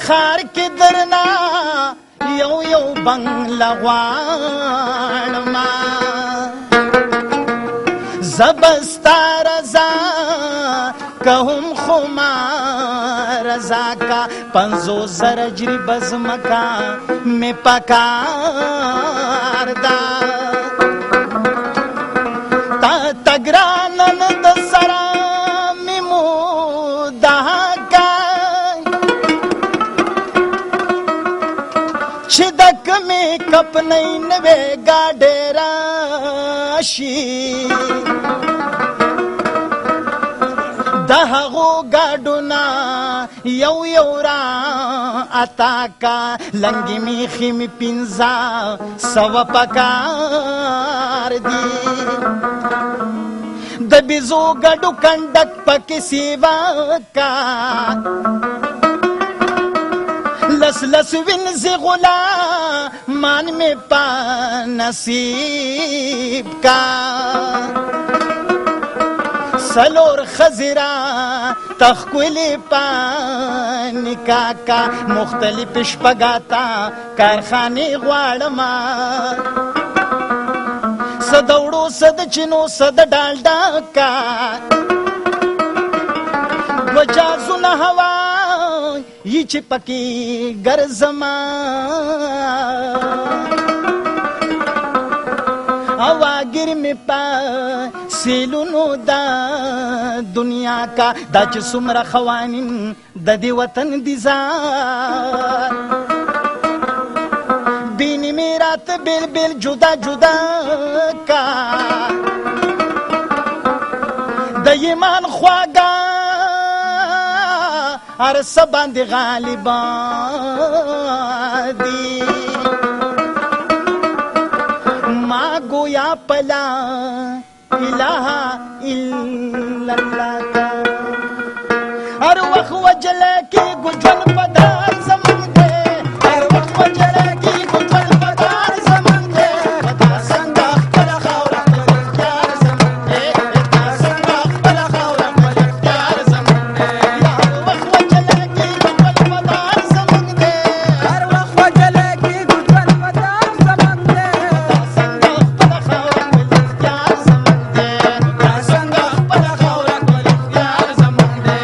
خار کې درنا یو یو بنگله غواړما زبستا رضا کهم خما رضا کا 50,000 اجری بزمکا میں پکار دا تا تگرانن د سرا میمو دهکا چې دک می کپ نه نوې گاډه راشي دهغو گاډونا یو یو را اتاکا لنګي میخي می پینځه سو پکار دی د بيزو گاډو کنډک پکې سیوا کا لس لس وینځي غلا مان می پا نصیب کا سلور خزرا تخکولی پانی کاکا مختلف شپگاتا کارخانی غوارما صدوڑو صد چنو صد ڈالڈا کا وجازو نهوا یی چی پکی گرزما اواگر می پا سیلونو دا دنیا کا دا چه سمر خوانین دا دی وطن دی زار بینی میرات بیل بیل جدا جدا کا دا ایمان خواگا هر سبان دی غالبان دی ما گویا پلا الہ الا اللہ کا ہر وقت وجلے کی گجل پدار زمان دے ہر وقت وجلے کی گجل پدار زمان دے پتا سنگا پلا خورا اختیار زمان دے پتا سنگا پلا خورا اختیار زمان دے ہر وقت وجلے کی گجل پدار زمان دے ہر وقت وجلے کی گجل پدار زمان دے پتا سنگا پلا خورا اختیار زمان دے پتا سنگا پلا خورا اختیار زمان دے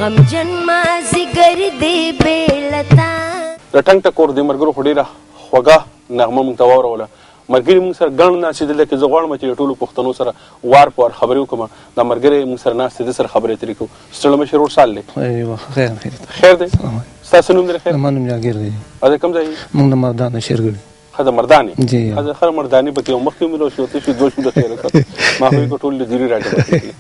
غمجن مازیګر دی بیلتا د ټنګ ټکور د ملګرو خو ډېره خوږه نغمه موږ ته واوروله. ملګري موږ سره ګڼ ناست دي، لکه زه غواړم چې د ټولو پښتنو سره وار په وار خبرې وکړم. دا ملګری موږ سره ناست دی، ده سره خبرې اترې کوو. ستړی مشر ورور سال دی؟ خیر دی. ستاسو نوم دی؟ خیر. زما نوم جاګیر دی. او د کوم ځای؟ موږ د مردانه شیرګل. ښه د مردانې؟ جی. ښه خیر مردانې پکې یو مخکې ومېلو شو، ته شو دوه شو د خیره کړ. ما خو یې ټول د دیرې راډیو پکې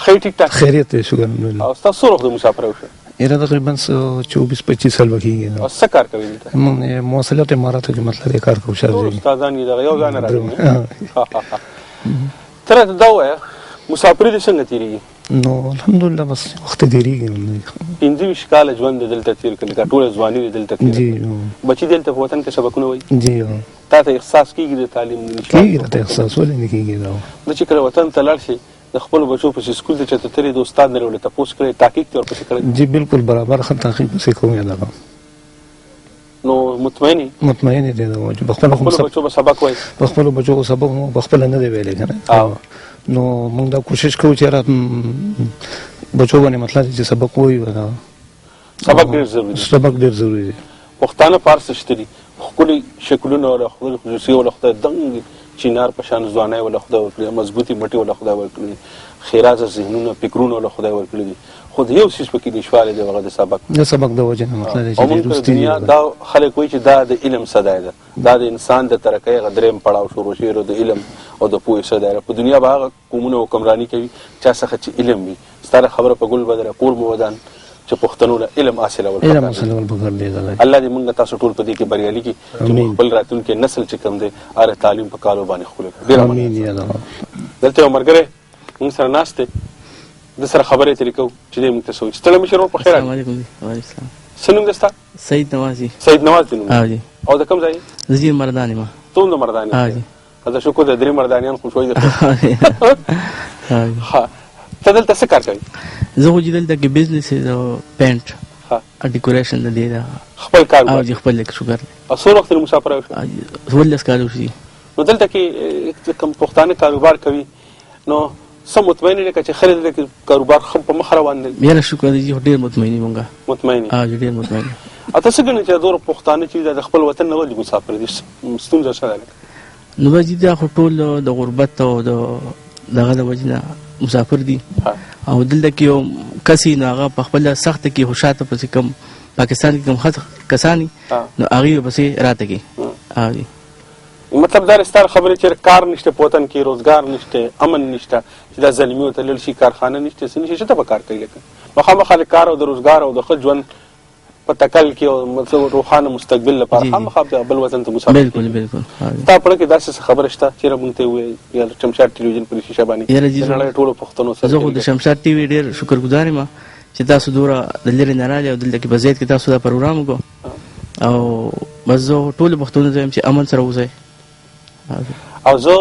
ښه ټیک ټاک خیریت دی، شکر الحمدلله. او ستاسو څو وخت د مسافرۍ وشوه؟ یاره تقریبا 24-25 سال به کېږي. او څه کار کوئ دلته؟ موږ مواصلات اماراتو کې مطلب کار کوو. ټول استادان یې دغه یو ځای نه راځي. ته راته دا ووایه مسافري دې څنګه تېرېږي؟ نو الحمدلله بس وخت تېرېږي. 25 کاله ژوند دې دلته تېر کړ، لکه ټوله ځواني دې دلته تېر جی. بچي دلته په وطن کې سبقونه وایي؟ جی. تا ته احساس کېږي د تعلیم کېږي؟ راته احساس ولې نه کېږي؟ دا چې کله وطن ته لاړ شي د خپلو بچو پسې سکول ته چېرته تللی د استاد نه ولې تپوس کړی، تحقیق دې ورپسې کړی؟ جی بالکل برابر ښه تحقیق پسې کوم. دغه نو مطمئن دی چې په خپلو بچو به سبق وایي؟ په خپلو بچو سبق مو په خپله نه دی ویلی که نه. نو موږ دا کوشش کوو چې بچو باندې مطلب چې سبق ووایو. سبق ډېر ضروري دی. سبق ډېر ضروري دی. پښتانه پارس شته دي، ښکلي شکلونه وله خدای خصوصي وله خدای دنګ چینار په شان ځوانۍ وله خدای ورکړي، مضبوطي مټې وله خدای ورکړي، خیرازه ذهنونه فکرونه وله خدای ورکړي دي، خو د یو څیز پکې نشوالی دی، هغه د سبق د وجې نه مطلب دی چې دنیا دا خلک وایي چې دا د علم صدای ده، دا د انسان د ترقۍ هغه درېیم پړاو شروع شوی د علم او د پوهې صدای ده. په دنیا به هغه قومونه حکمراني کوي چا څخه چې علم وي. ستا خبره په ګل بدله کور مو ودان چې پښتنو له علم حاصلول پکار دی. الله دې موږ تاسو ټول په دې کې بریالي کړي چې خپل راتلونکی نسل چې کوم دی هغه تعلیم په کالو باندې ښکلی کړي. دلته یو ملګری موږ سره ناست دی، د سره خبرې ترې کوو چې دی موږ ته څه وایي. ستړی مشر ورور په خیر راغلی. څه نوم دی ستا؟ سید نواز. سید نواز دی نوم؟ او د کوم ځای؟ زه مردانې ما. ته هم د مردانې؟ دا شکر د درې مردانیان خو شوی دی. ته دلته څه کار کوې؟ زه خو چې دلته کې بزنس د پینټ ډیکوریشن د دې ده خپل کار او چې خپل شکر دی. او څو وخت مسافر وشو؟ 12 کال وشي. نو دلته کې کوم پښتانه کاروبار کوي نو څه مطمئن یې که چې خلک دلته کاروبار ښه په مخ روان دی؟ یاره شکر دی چې ډېر مطمئن یو مونږ. مطمئن یې؟ ډېر مطمئن. او ته څه ګڼې چې دومره پښتانه چې د خپل وطن نه ولې مسافر دي؟ ستونزه څه ده؟ نو بچي دا خو ټول د غربت او دغه د وجې نه مسافر دي او دلته کې یو کس نو هغه په خپله سخته کې خو شاته پسې کوم پاکستان کې کوم کسان نو هغې پسې راته کې. مطلب دا ستا خبرې چې کار نشته په وطن کې، روزګار نشته، امن نشته، چې دا ظلمي ورته لړ شي، کارخانه نشته، څه نشي، څه ته به کار کوي؟ لکه مخامخ د کار او د روزګار او د ښه ژوند په تکل کې او مطلب روښانه مستقبل لپاره خامخا بل وطن ته مسافر. بالکل بالکل. ستا په کې داسې خبره شته چې موږ ته ووایې یا شمشاد ټلویزیون پر شیشه باندې د نړۍ ټولو پښتنو سره؟ زه خو د شمشاد ټي وي ډېر شکرګزار یم چې تاسو دومره د لرې نه راغلي او دلته کې په زید کې تاسو دا پروګرام وکړو او بس زه ټولو پښتنو ته وایم چې امن سره اوسئ. او زه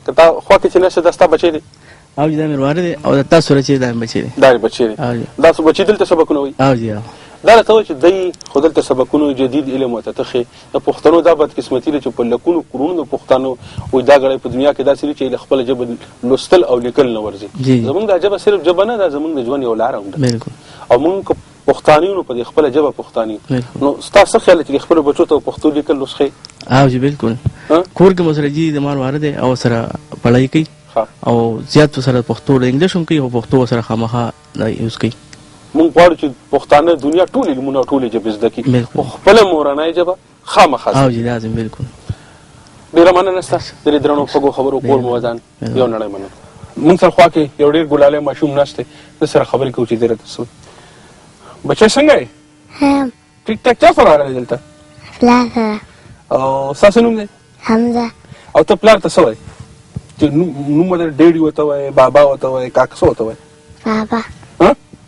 که تا خوا کې چې نشته دا ستا بچی دی؟ او دا مې وراره دی او تاسو سره چې دا مې بچی دی. دا یې بچی دی؟ دا بچي دلته سبقونه وایي؟ جی. دا راته وایي چې دی خو دلته سبقونو جدید علم ورته تخې د پښتنو دا بدقسمتي ده چې په لکونو کورونو د پښتنو وایي دا ګړی په دنیا کې داسې دي چې له خپله ژبه لوستل او لیکل نه ورځي. زموږ دا ژبه صرف ژبه نه ده، زموږ د ژوند یو لاره هم ده. او موږ که پښتانه یو نو په دې خپله ژبه پښتانه یو. نو ستا څه خیال دی چې خپلو بچو ته پښتو لیکل لوسخې؟ جی بالکل. کور کې مو سره جي د مار واره دی او سره پړهی کوي او زیات سره پښتو د انګلیش هم کوي او پښتو سره خامخا یوز کوي. موږ غواړو چې پښتانه دنیا ټول علمونه او ټولې ژبې زده کړي، خو خپله مورنۍ ژبه خامخا زده کړي. جی لازم. بالکل. ډېره مننه ستا د دې درنو خوږو خبرو. کور مو ودان. یو نړۍ مننه. موږ سره خوا کې یو ډېر ګلالی ماشوم ناست دی، د سره خبرې کوو چې دی راته څه وایي. بچی څنګه یې؟ ټیک ټاک. چا سره راغلی دلته؟ پلار سره. او ستاسو نوم دی؟ حمزه. او ته پلار ته څه وایې؟ چې نوم ورته ډیډي ورته وایې، بابا ورته وایې، کاکا څه ورته وایې؟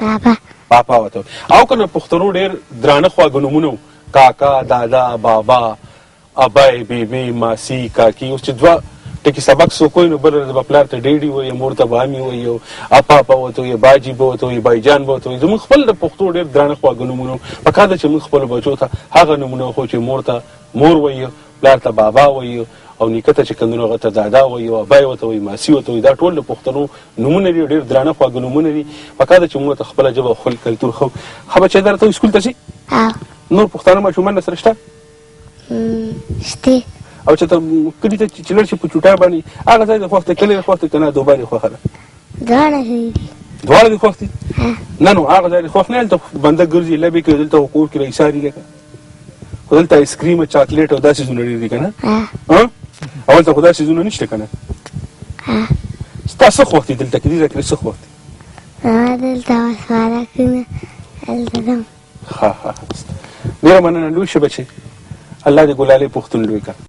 بابا. پاپا ورته وایې. او که نه پښتنو ډېر درانه خواږه نومونه کاکا، دادا، بابا، ابی، بیبي، ماسي، کاکي. اوس چې دوه ټکي سبق څوک وایي نو بل به پلار ته ډیډي وایي، مور ته بامي وایي، او اپا به ورته وایي، باجي به ورته وایي، بایجان به ورته وایي. زموږ خپل د پښتو ډېر درانه خواږه نومونه پکار ده چې موږ خپلو بچو ته هغه نومونه وښو چې مور ته مور وایي، پلار ته بابا وایي او نیکه ته چې کندنو هغه ته دادا وایي او ابای ورته وایي ماسي ورته وایي دا ټول د پښتنو نومونه دي ډېر درانه خواږه نومونه دي پکار ده چې موږ ته خپله ژبه او خپل کلتور ښه ښه بچی درته سکول ته ځي نور پښتانه ماشومان درسره شته شته او چې ته کلي ته چې لاړ شي په چوټا باندې هغه ځای د خوښ دی کلی د خوښ دی که نه دوبا دې خوښه ده دواړه ښه دي دواړه دې خوښ دي نه نو هغه ځای دې خوښ نه هلته بنده ګرځي لبې کوي دلته کور کې رایساري که خو دلته آیسکریم چاکلیټ او دا څیزونه ډېر دي که نه او هلته خو دا څیزونه نشته که نه ستا څه خوښ دي دلته کې دې ځای کې څه خوښ دي زما دلته خوراکونه هلته ځم ښه ښه ډېره مننه لوی شه بچې الله دې ګلالۍ پښتون لوی کړه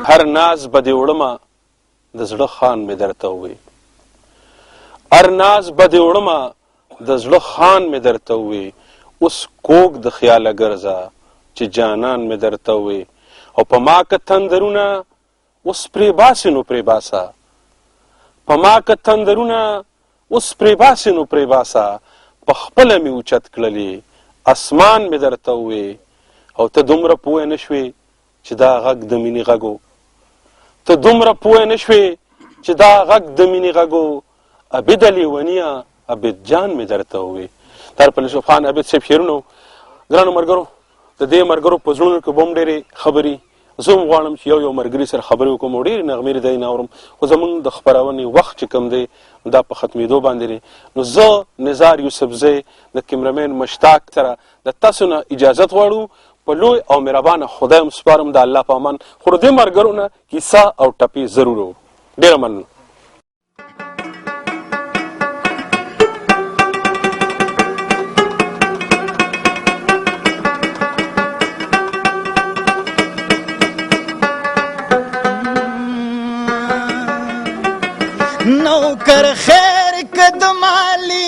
هر ناز به دې وړمه د زړه خان مې درته ووی هر ناز به دې وړمه د زړه خان مې درته ووی اوس کوږ د خیاله ګرځه چې جانان مې درته ووی او په ما که تندرونه اوس پرې باسې نو پرې باسه په ما که تندرونه اوس پرې باسې نو پرې باسه په خپله مې اوچت کړلې اسمان مې درته ووی او ته دومره پوه نه شوې چې دا غږ د مینې غږ و ته دومره پوه نه شوې چې دا غږ د مینې غږ و عبد لیونیه عبد جان مې درته ووی در په یوسف خان عبد صاحب شعرونه ګرانو ملګرو د دې ملګرو په زړونو کې به هم ډېرې خبرې زه هم غواړم چې یو ملګري سره خبرې وکړم او ډېرې نغمې د نه اورم خو زموږ د خپرونې وخت چې کوم دی دا په ختمېدو باندې دی نو زه نزار یوسفزی د کیمرمین مشتاق سره د تاسو نه اجازت غواړو په لوی او مهربانه خدای هم سپارم د الله په امان خو د دې ملګرو نه کیسه او ټپې ضرور و ډېره مننه نوکر خیر قدم علی